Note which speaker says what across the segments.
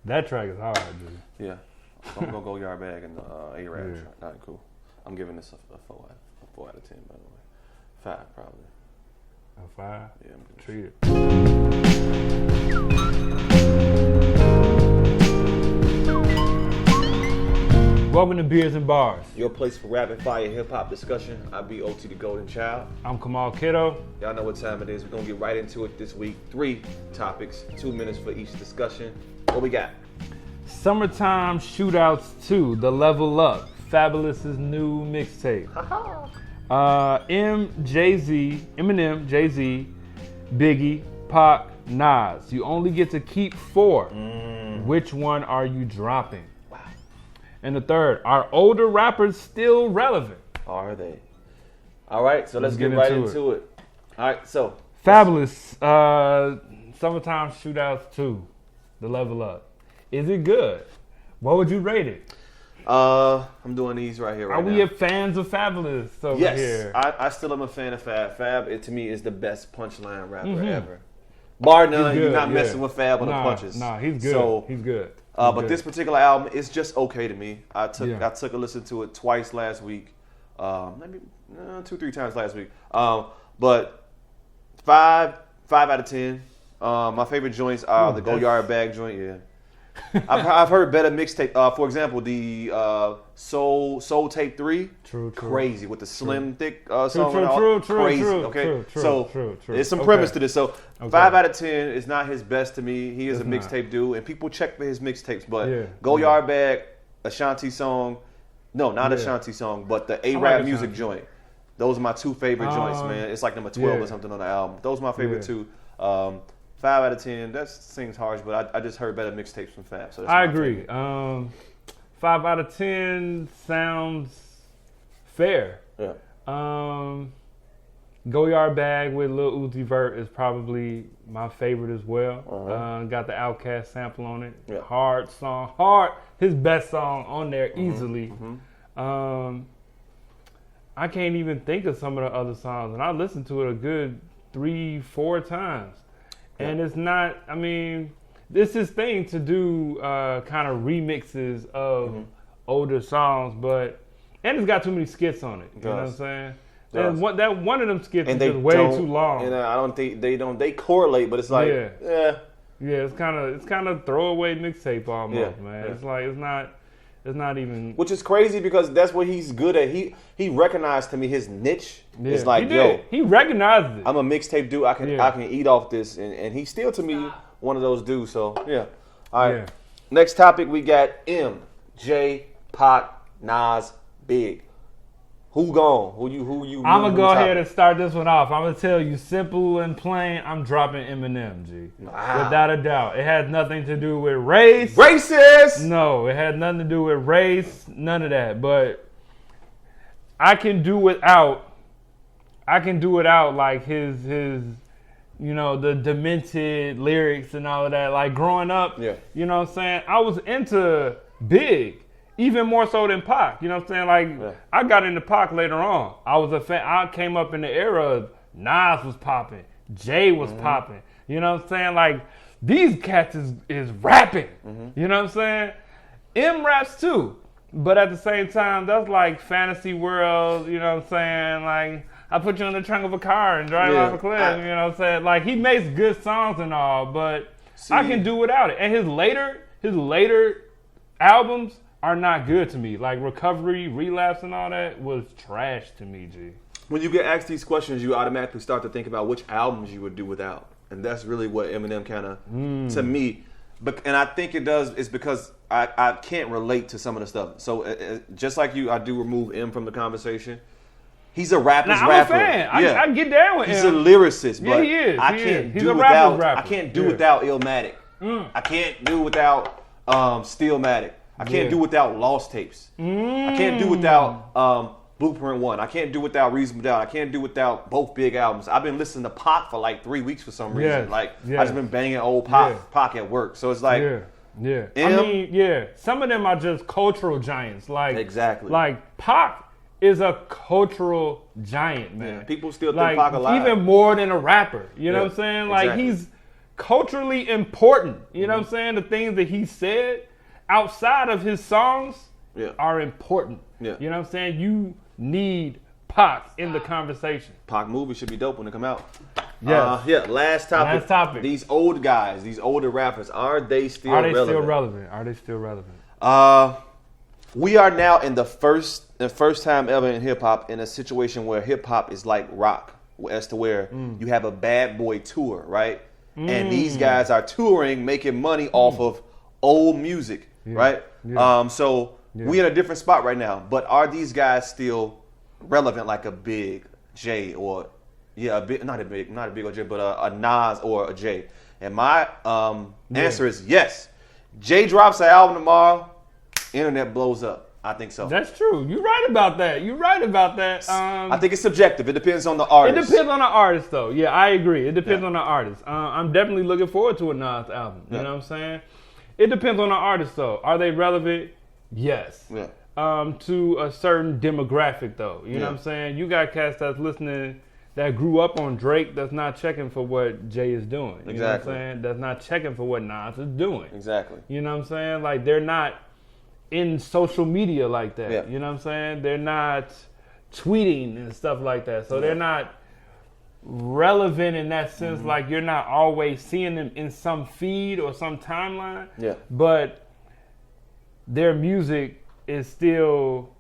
Speaker 1: That track is hard, dude.
Speaker 2: Yeah. I'm gonna go Yard Bag and A-Rap track. Not cool. I'm giving this a 4 out of 10, by the way. 5 probably.
Speaker 1: A 5?
Speaker 2: Yeah, I'm gonna
Speaker 1: treat it. Welcome to Beers and Bars.
Speaker 2: Your place for rapid fire hip hop discussion. I be OT the Golden Child.
Speaker 1: I'm Kamal Kiddo.
Speaker 2: Y'all know what time it is. We're gonna get right into it this week. 3 topics, 2 minutes for each discussion. What we got?
Speaker 1: Summertime Shootouts 2, The Level Up, Fabolous' new mixtape. Eminem, Jay-Z, Biggie, Pac, Nas. You only get to keep 4. Which one are you dropping?
Speaker 2: Wow.
Speaker 1: And the third, are older rappers still relevant?
Speaker 2: Are they? All right, so let's get right into it. All right, so.
Speaker 1: Fabolous, Summertime Shootouts 2, The Level Up. Is it good? What would you rate it?
Speaker 2: I'm doing these right here.
Speaker 1: Are we fans of Fabolous over here?
Speaker 2: Yes, I still am a fan of Fab. Fab, to me, is the best punchline rapper ever. Bar none, you're not messing with Fab on the punches.
Speaker 1: Nah, he's good. So, he's good.
Speaker 2: But this particular album is just okay to me. I took a listen to it twice last week, maybe 2-3 times last week. But 5 out of 10. My favorite joints are the Go Yard Bag joint. Yeah. I've heard better mixtape. For example, the Soul Tape 3. True. Crazy with the slim thick song. True. Crazy. Okay. So there's some premise to this. So 5 out of 10 is not his best to me. He is a mixtape dude, and people check for his mixtapes. But Go Yard Bag, Ashanti song. No, not Ashanti song, but the A-Rap music joint. Those are my 2 favorite joints, man. It's like number 12 or something on the album. Those are my favorite 2. 5 out of 10. That seems harsh, but I just heard better mixtapes from Fab. So
Speaker 1: I agree. 5 out of 10 sounds fair.
Speaker 2: Yeah.
Speaker 1: Go Yard Bag with Lil Uzi Vert is probably my favorite as well. Got the Outkast sample on it. Yeah. Hard song. His best song on there easily. I can't even think of some of the other songs, and I listened to it a good 3-4 times. And it's not, I mean, this is thing to do kind of remixes of older songs, and it's got too many skits on it. You know what I'm saying? And one of them skits is just way too long.
Speaker 2: And I don't think they correlate, but it's like,
Speaker 1: yeah, it's kind of throwaway mixtape almost, man. It's like it's not even.
Speaker 2: Which is crazy because that's what he's good at. He recognized to me his niche. It's like,
Speaker 1: he recognized it.
Speaker 2: I'm a mixtape dude. I can eat off this, and he's still to me one of those dudes. So yeah. All right. Next topic we got J, Pac, Nas, Big. Who gone? Who you?
Speaker 1: I'm gonna go ahead and start this one off. I'm gonna tell you, simple and plain. I'm dropping Eminem, G. Wow. Without a doubt. It has nothing to do with race.
Speaker 2: Racist.
Speaker 1: No, it had nothing to do with race. None of that. But I can do without like his the demented lyrics and all of that. Like growing up, you know what I'm saying? I was into Big. Even more so than Pac, you know what I'm saying? Like, I got into Pac later on. I was a fan. I came up in the era of Nas was popping, Jay was popping. You know what I'm saying? Like, these cats is rapping. You know what I'm saying? M raps too, but at the same time, that's like fantasy world. You know what I'm saying? Like, I put you in the trunk of a car and drive off a cliff. You know what I'm saying? Like, he makes good songs and all, but I can do without it. And his later albums are not good to me. Like Recovery, Relapse, and all that was trash to me, G.
Speaker 2: When you get asked these questions, you automatically start to think about which albums you would do without. And that's really what Eminem kind of, to me, and I think it does, is because I can't relate to some of the stuff. So just like you, I do remove M from the conversation. He's a rapper's rapper.
Speaker 1: I'm a fan. I get down with him.
Speaker 2: He's a lyricist, but
Speaker 1: he is.
Speaker 2: I can't do without Illmatic. I can't do without Steelmatic. I can't do without Lost Tapes. I can't do without Blueprint 1. I can't do without Reasonable Doubt. I can't do without both Big albums. I've been listening to Pac for like 3 weeks for some reason. I just been banging old Pac at work. So it's like,
Speaker 1: I mean, some of them are just cultural giants. Like
Speaker 2: exactly.
Speaker 1: Like Pac is a cultural giant, man.
Speaker 2: People still think Pac alive.
Speaker 1: Even more than a rapper. You know what I'm saying? Like culturally important. You know what I'm saying? The things that he said outside of his songs are important. Yeah. You know what I'm saying? You need Pac in the conversation.
Speaker 2: Pac movie should be dope when it come out.
Speaker 1: Yes.
Speaker 2: Last topic. These old guys, these older rappers, are they still relevant?
Speaker 1: Are they still relevant?
Speaker 2: We are now in the first time ever in hip hop in a situation where hip hop is like rock, as to where you have a bad boy tour, right? And these guys are touring, making money off of old music, right? Yeah. We in a different spot right now. But are these guys still relevant, like a Big J or not a Big or J, but a Nas or a J? And my answer is yes. Jay drops an album tomorrow, internet blows up. I think so.
Speaker 1: That's true. You're right about that.
Speaker 2: I think it's subjective. It depends on the artist.
Speaker 1: It depends on the artist, though. Yeah, I agree. It depends on the artist. I'm definitely looking forward to a Nas album. You know what I'm saying? It depends on the artist, though. Are they relevant? Yes. Yeah. To a certain demographic, though. You know what I'm saying? You got cats that's listening that grew up on Drake that's not checking for what Jay is doing. You know what I'm saying? That's not checking for what Nas is doing.
Speaker 2: Exactly.
Speaker 1: You know what I'm saying? Like, they're not in social media like that. Yeah. You know what I'm saying? They're not tweeting and stuff like that. So they're not relevant in that sense. Like, you're not always seeing them in some feed or some timeline. Yeah. But their music is still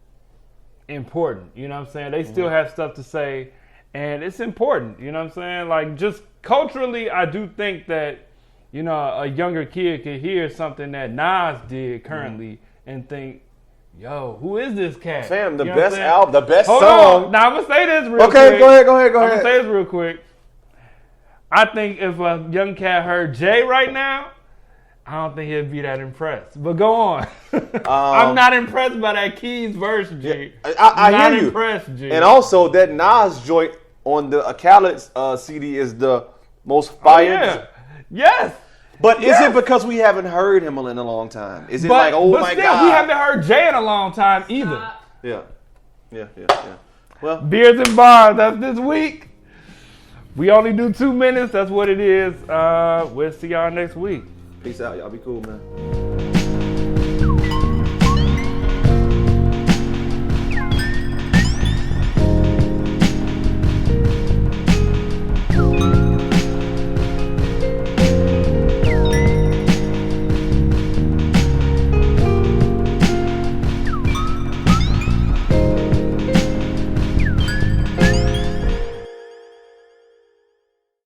Speaker 1: important. You know what I'm saying? They still have stuff to say, and it's important. You know what I'm saying? Like, just culturally, I do think that, you know, a younger kid could hear something that Nas did currently and think, yo, who is this cat?
Speaker 2: Fam, the best album, the best
Speaker 1: song.
Speaker 2: On.
Speaker 1: Now, I'm going to say this real quick.
Speaker 2: Okay, go ahead.
Speaker 1: I'm going to say this real quick. I think if a young cat heard Jay right now, I don't think he'd be that impressed. But go on. I'm not impressed by that Keys verse, G.
Speaker 2: I hear you.
Speaker 1: Impressed, G.
Speaker 2: And also, that Nas joint on the Khaled CD is the most fire.
Speaker 1: Yeah. Yes.
Speaker 2: But is it because we haven't heard him in a long time? Is it my God?
Speaker 1: We haven't heard Jay in a long time either.
Speaker 2: Yeah. Well,
Speaker 1: Beers and Bars, that's this week. We only do 2 minutes. That's what it is. We'll see y'all next week.
Speaker 2: Peace out. Y'all be cool, man.